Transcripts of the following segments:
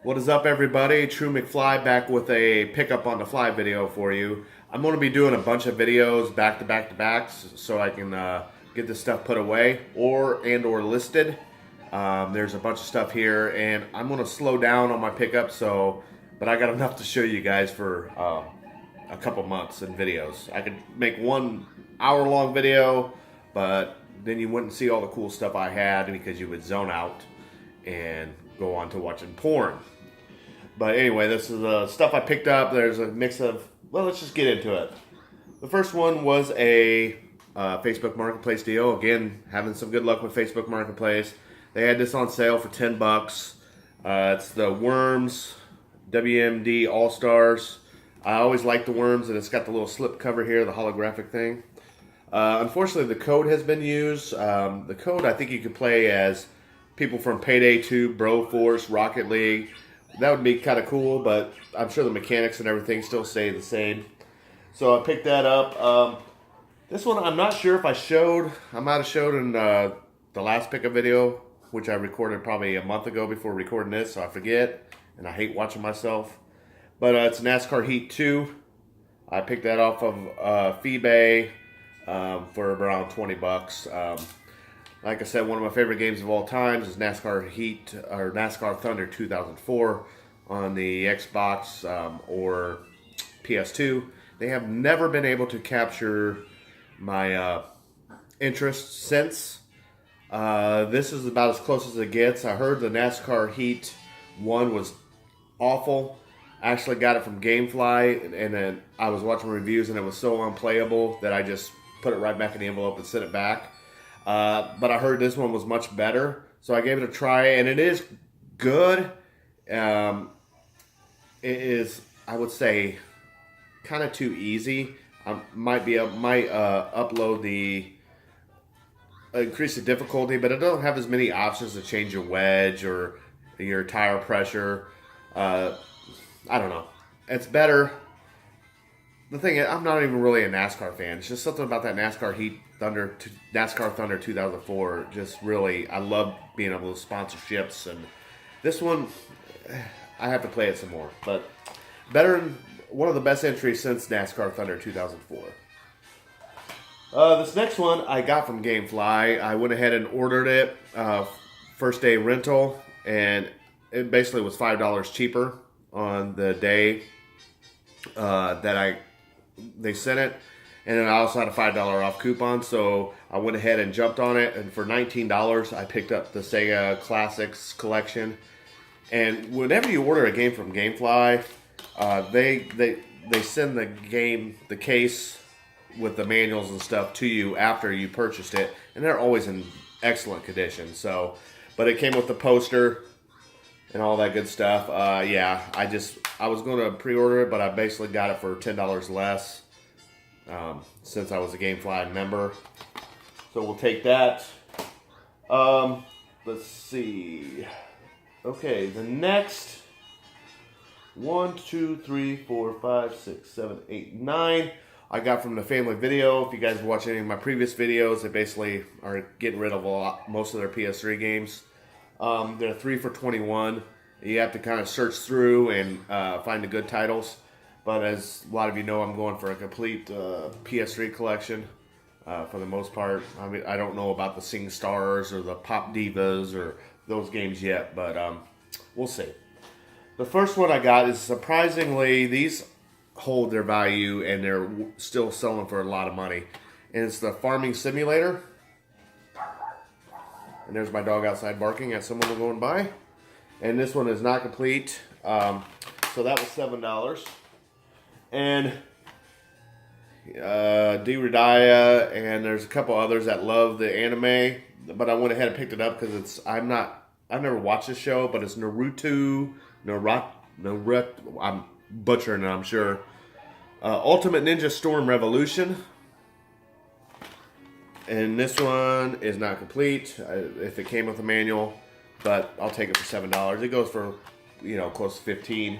What is up, everybody? True McFly back with a pickup on the fly video for you. I'm going to be doing a bunch of videos back to back to back so I can get this stuff put away or listed. There's a bunch of stuff here, and I'm going to slow down on my pickup, but I got enough to show you guys for a couple months in videos. I could make 1 hour long video, but then you wouldn't see all the cool stuff I had because you would zone out and go on to watching porn. But anyway, this is the stuff I picked up. There's a mix of, well, let's just get into it. The first one was a Facebook Marketplace deal. Again, having some good luck with Facebook Marketplace. They had this on sale for 10 bucks. It's the Worms WMD All-Stars. I always like the Worms, and it's got the little slip cover here, the holographic thing. Unfortunately, the code has been used. The code, I think you could play as people from Payday 2, Broforce, Rocket League. That would be kind of cool, but I'm sure the mechanics and everything still stay the same. So I picked that up. This one, I'm not sure if I showed. I might have showed in the last pickup video, which I recorded probably a month ago before recording this, so I forget, and I hate watching myself. But it's NASCAR Heat 2. I picked that off of eBay for around 20 bucks. Like I said, one of my favorite games of all time is NASCAR Heat or NASCAR Thunder 2004 on the Xbox or PS2. They have never been able to capture my interest since. This is about as close as it gets. I heard the NASCAR Heat 1 was awful. I actually got it from GameFly, and then I was watching reviews, and it was so unplayable that I just put it right back in the envelope and sent it back. But I heard this one was much better, so I gave it a try, and it is good. It is, I would say, kind of too easy. I might upload increase the difficulty, but it doesn't have as many options to change your wedge or your tire pressure. I don't know. It's better. The thing is, I'm not even really a NASCAR fan. It's just something about that NASCAR Thunder 2004. Just really, I love being able to sponsorships. And this one, I have to play it some more. But better, one of the best entries since NASCAR Thunder 2004. This next one I got from GameFly. I went ahead and ordered it. First day rental. And it basically was $5 cheaper on the day that they sent it, and then I also had a $5 off coupon, so I went ahead and jumped on it, and for $19 I picked up the Sega Classics collection. And whenever you order a game from GameFly, they send the case with the manuals and stuff to you after you purchased it, and they're always in excellent condition. So, but it came with the poster and all that good stuff. Yeah, I was going to pre-order it, but I basically got it for $10 less since I was a GameFly member. So we'll take that. Let's see. Okay, the next 1, 2, 3, 4, 5, 6, 7, 8, 9. I got from the Family Video. If you guys watch any of my previous videos, they basically are getting rid of most of their PS3 games. They're 3 for $21. You have to kind of search through and find the good titles. But as a lot of you know, I'm going for a complete PS3 collection for the most part. I mean, I don't know about the Sing Stars or the Pop Divas or those games yet, but we'll see. The first one I got is, surprisingly, these hold their value and they're still selling for a lot of money. And it's the Farming Simulator. And there's my dog outside barking at someone going by. And this one is not complete. So that was $7. And D-Radia, and there's a couple others that love the anime. But I went ahead and picked it up because I've never watched this show, but it's Naruto, I'm butchering it, I'm sure. Ultimate Ninja Storm Revolution. And this one is not complete. If it came with a manual, but I'll take it for $7. It goes for, close to $15.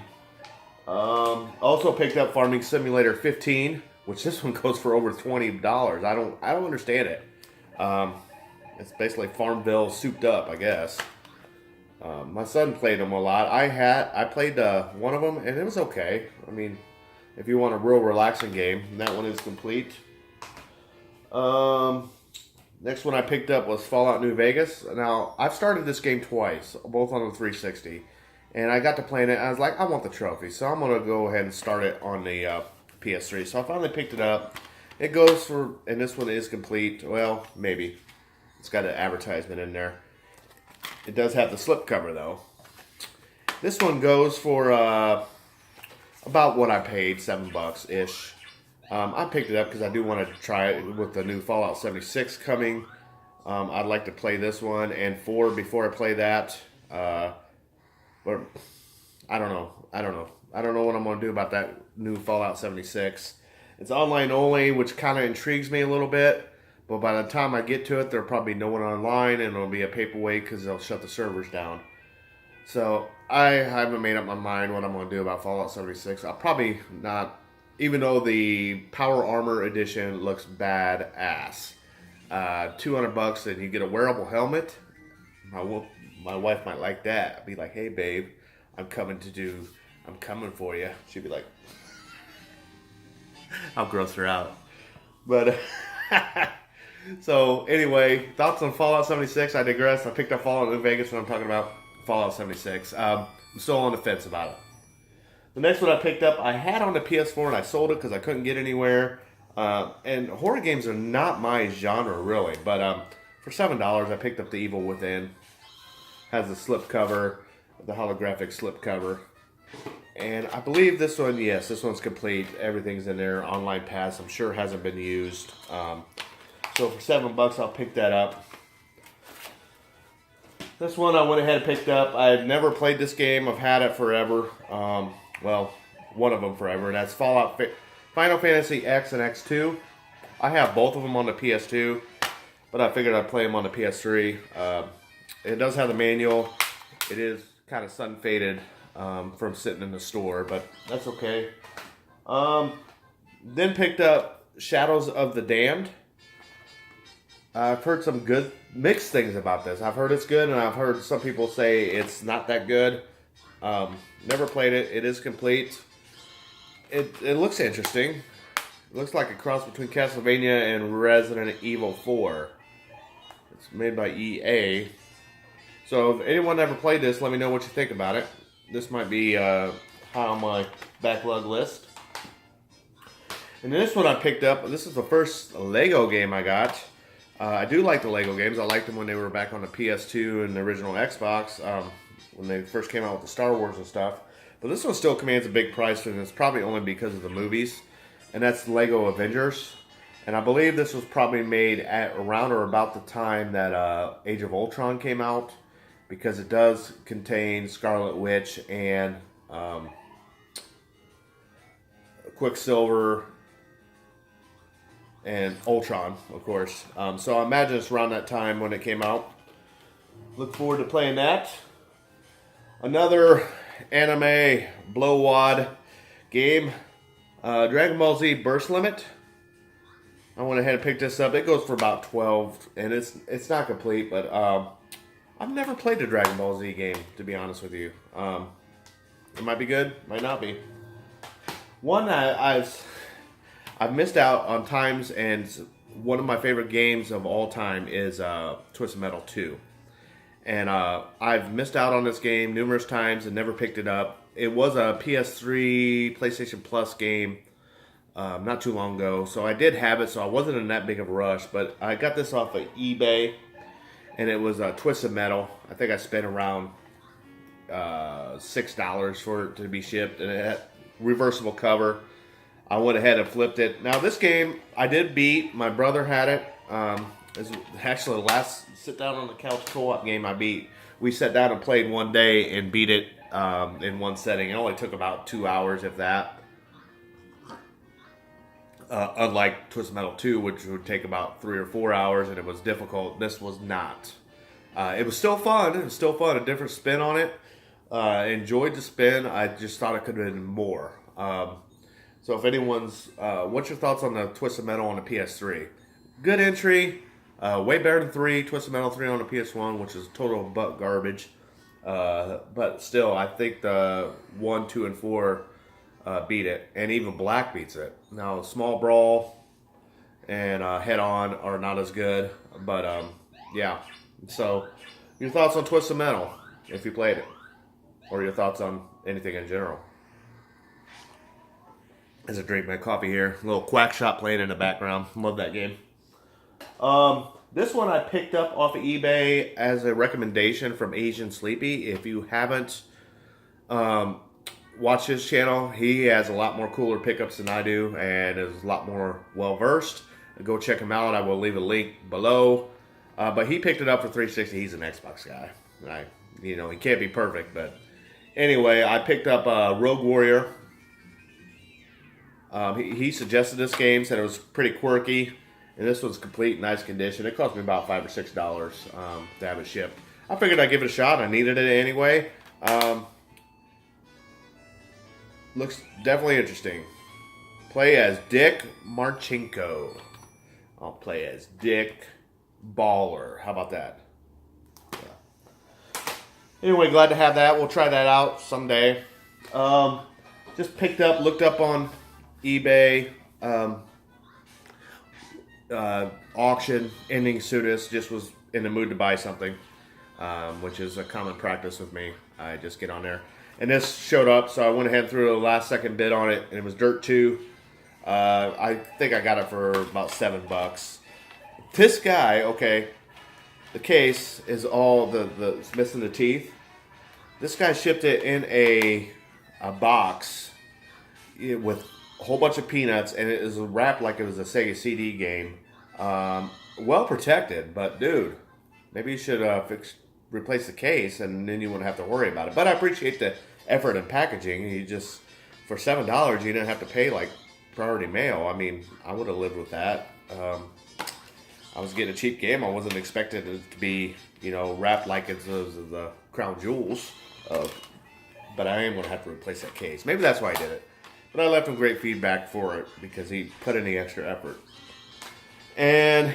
Also picked up Farming Simulator 15, which this one goes for over $20. I don't understand it. It's basically Farmville souped up, I guess. My son played them a lot. I played one of them, and it was okay. I mean, if you want a real relaxing game, that one is complete. Next one I picked up was Fallout New Vegas. Now, I've started this game twice, both on the 360. And I got to playing it, and I was like, I want the trophy. So I'm going to go ahead and start it on the PS3. So I finally picked it up. It goes for, and this one is complete. Well, maybe. It's got an advertisement in there. It does have the slipcover, though. This one goes for about what I paid, $7-ish. I picked it up because I do want to try it with the new Fallout 76 coming. I'd like to play this one and 4 before I play that. But I don't know. I don't know what I'm going to do about that new Fallout 76. It's online only, which kind of intrigues me a little bit. But by the time I get to it, there'll probably be no one online, and it'll be a paperweight because they'll shut the servers down. So I haven't made up my mind what I'm going to do about Fallout 76. I'll probably not, even though the Power Armor Edition looks badass. $200 and you get a wearable helmet. My wife might like that. I'd be like, hey babe, I'm coming for you. She'd be like, I'll gross her out. But so anyway, thoughts on Fallout 76. I digress. I picked up Fallout New Vegas when I'm talking about Fallout 76. I'm still on the fence about it. The next one I picked up, I had on the PS4 and I sold it because I couldn't get anywhere. And horror games are not my genre really, but for $7 I picked up The Evil Within. Has the slipcover, the holographic slipcover. And I believe this one, yes, this one's complete. Everything's in there. Online pass, I'm sure hasn't been used. So for $7, I'll pick that up. This one I went ahead and picked up. I've never played this game. I've had it forever. Well, one of them forever. And that's Final Fantasy X and X2. I have both of them on the PS2, but I figured I'd play them on the PS3. It does have the manual. It is kind of sun faded from sitting in the store, but that's okay. Then picked up Shadows of the Damned. I've heard some good mixed things about this. I've heard it's good, and I've heard some people say it's not that good. Never played it. It is complete. It looks interesting. It looks like a cross between Castlevania and Resident Evil 4. It's made by EA. So if anyone ever played this, let me know what you think about it. This might be high on my backlog list. And this one I picked up. This is the first Lego game I got. I do like the Lego games. I liked them when they were back on the PS2 and the original Xbox, when they first came out with the Star Wars and stuff. But this one still commands a big price, and it's probably only because of the movies. And that's Lego Avengers. And I believe this was probably made at around or about the time that Age of Ultron came out, because it does contain Scarlet Witch and Quicksilver and Ultron, of course. So I imagine it's around that time when it came out. Look forward to playing that. Another anime blow-wad game, Dragon Ball Z Burst Limit. I went ahead and picked this up. It goes for about $12, and it's not complete, but I've never played a Dragon Ball Z game, to be honest with you. It might be good, might not be. One I've missed out on times, and one of my favorite games of all time is Twisted Metal 2. And I've missed out on this game numerous times and never picked it up. It was a PS3, PlayStation Plus game not too long ago. So I did have it, so I wasn't in that big of a rush. But I got this off of eBay, and it was Twisted Metal. I think I spent around $6 for it to be shipped, and it had reversible cover. I went ahead and flipped it. Now this game I did beat. My brother had it. It's actually the last sit down on the couch co-op game I beat. We sat down and played one day and beat it in one setting. It only took about 2 hours, if that. Unlike Twisted Metal 2, which would take about 3 or 4 hours, and it was difficult. This was not. It was still fun. It was still fun. A different spin on it. Enjoyed the spin. I just thought it could have been more. So if anyone's, what's your thoughts on the Twisted Metal on the PS3? Good entry. Way better than 3. Twisted Metal 3 on the PS1, which is total butt garbage. But still, I think the 1, 2, and 4 beat it, and even black beats it. Now, small brawl and head on are not as good, but yeah. So, your thoughts on Twisted Metal if you played it, or your thoughts on anything in general? As I drink my coffee here, a little Quack Shot playing in the background. Love that game. This one I picked up off of eBay as a recommendation from Asian Sleepy. If you haven't watched his channel, he has a lot more cooler pickups than I do and is a lot more well-versed. Go check him out. I will leave a link below. But he picked it up for $360. He's an Xbox guy. He can't be perfect, but anyway, I picked up Rogue Warrior. He suggested this game, said it was pretty quirky. And this one's complete, nice condition. It cost me about $5 or $6 to have it shipped. I figured I'd give it a shot. I needed it anyway. Looks definitely interesting. Play as Dick Marchenko. I'll play as Dick Baller. How about that? Yeah. Anyway, glad to have that. We'll try that out someday. Just looked up on eBay. Auction, ending Sudis, just was in the mood to buy something, which is a common practice with me. I just get on there. And this showed up, so I went ahead and threw a last second bid on it, and it was Dirt 2. I think I got it for about $7. This guy, okay, the case is all it's missing the teeth. This guy shipped it in a box with a whole bunch of peanuts, and it is wrapped like it was a Sega CD game. Well protected, but dude, maybe you should replace the case, and then you wouldn't have to worry about it. But I appreciate the effort in packaging. You just, for $7, you didn't have to pay like priority mail. I mean, I would have lived with that. I was getting a cheap game. I wasn't expecting it to be, wrapped like it's the crown jewels. But I am going to have to replace that case. Maybe that's why I did it. But I left him great feedback for it because he put in the extra effort. And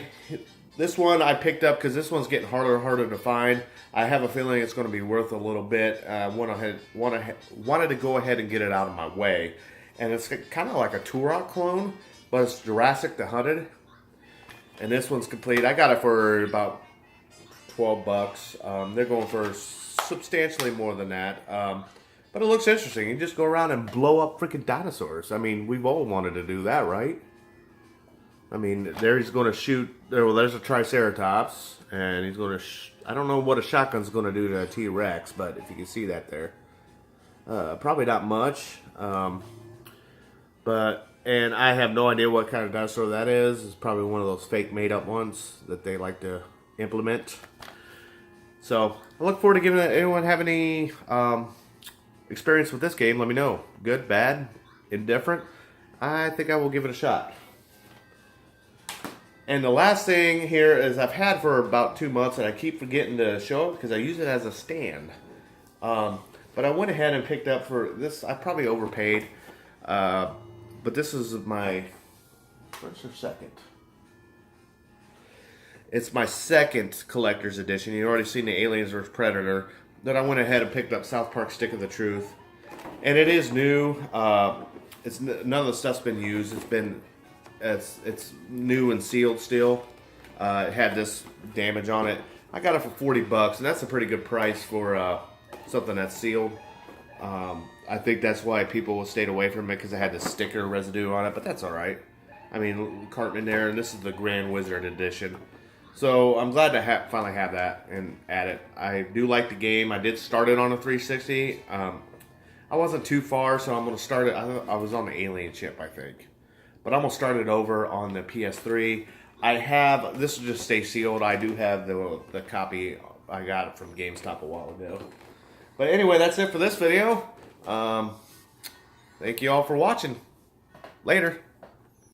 this one I picked up because this one's getting harder and harder to find. I have a feeling it's going to be worth a little bit. I wanted to go ahead and get it out of my way. And it's kind of like a Turok clone, but it's Jurassic the Hunted. And this one's complete. I got it for about $12. They're going for substantially more than that. But it looks interesting. You just go around and blow up freaking dinosaurs. I mean, we've all wanted to do that, right? I mean, there he's going to shoot. There's a Triceratops, and he's going to. I don't know what a shotgun's going to do to a T-Rex, but if you can see that there, probably not much. And I have no idea what kind of dinosaur that is. It's probably one of those fake made-up ones that they like to implement. So I look forward to giving it. Anyone have any experience with this game? Let me know. Good, bad, indifferent. I think I will give it a shot. And the last thing here is I've had for about 2 months, and I keep forgetting to show it because I use it as a stand. But I went ahead and picked up for this. I probably overpaid. But this is my, where's your second? It's my second collector's edition. You've already seen the Aliens vs. Predator. Then I went ahead and picked up South Park Stick of the Truth. And it is new. It's none of the stuff's been used. It's new and sealed still. It had this damage on it. I got it for $40, and that's a pretty good price for something that's sealed. I think that's why people stayed away from it, because it had the sticker residue on it, but that's alright. I mean, carton in there, and this is the Grand Wizard edition. So I'm glad to finally have that and add it. I do like the game. I did start it on a 360. I wasn't too far, so I'm going to start it. I was on the Alien ship, I think. But I'm going to start it over on the PS3. This will just stay sealed. I do have the copy. I got it from GameStop a while ago. But anyway, that's it for this video. Thank you all for watching. Later.